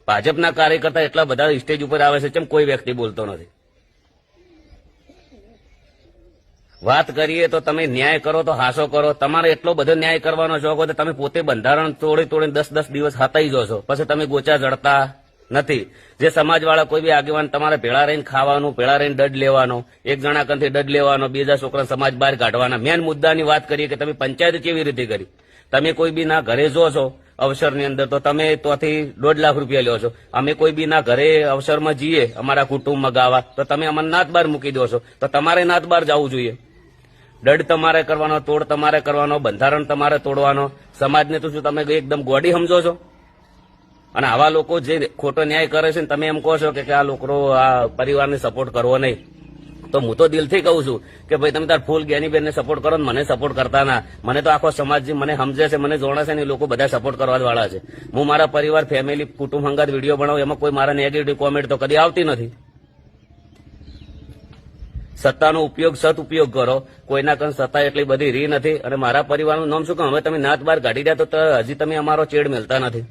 ભાજપના કાર્યકર્તા એટલા બધા સ્ટેજ ઉપર આવે છે, કેમ કોઈ વ્યક્તિ બોલતો નથી? વાત કરીએ તો તમે ન્યાય કરો તો હાસો કરો. તમારે એટલો બધો ન્યાય કરવાનો શોખ હોય તો તમે પોતે બંધારણ તોડીને 10 દિવસ હાતાઈ જો છો, પછી તમે ગોચા જડતા નથી. જે સમાજવાળા કોઈ બી આગેવાન તમારે ભેળા રહીને ખાવાનું, ભેળા રહીને દંડ લેવાનો, એક જણા કંથી દંડ લેવાનો, બીજા છોકરા સમાજ બહાર કાઢવાના. મેન મુદ્દાની વાત કરીએ કે તમે પંચાયત કેવી રીતે કરી. તમે કોઈ બી ના ઘરે જો છો અવસરની અંદર તો તમે તોથી 1.5 લાખ રૂપિયા લ્યો છો. અમે કોઈ બી ના ઘરે અવસરમાં જઈએ અમારા કુટુંબમાં ગાવા તો તમે અમને નાત બાર મૂકી દો છો. તો તમારે નાત બાર જવું જોઈએ. દંડ તમારે કરવાનો, તોડ તમારે કરવાનો, બંધારણ તમારે તોડવાનો. સમાજને તો શું તમે એકદમ ગોડી સમજો છો? અને આવા લોકો જે ખોટો ન્યાય કરે છે ને તમે એમ કહો છો કે આ લોકો આ પરિવારને સપોર્ટ કરવો નહીં. તો હું તો દિલથી કહું છું કે ભાઈ તમે તાર ફૂલ જ્ઞાનીબેનને સપોર્ટ કરો ને મને સપોર્ટ કરતા ના. મને તો આખો સમાજ જે મને સમજે છે, મને જોડે છે ને એ લોકો બધા સપોર્ટ કરવા વાળા છે. હું મારા પરિવાર, ફેમિલી, કુટુંબ હંગાત વિડીયો બનાવું, એમાં કોઈ મારા નેગેટિવ કોમેન્ટ તો કદી આવતી નથી. સત્તાનો ઉપયોગ સદઉપયોગ કરો. કોઈના કન સત્તા એટલી બધી રી નથી. અને મારા પરિવારનું નામ શું કહું, હવે તમે નાત બાર કાઢી રહ્યા તો હજી તમે અમારો ચેડ મેલતા નથી.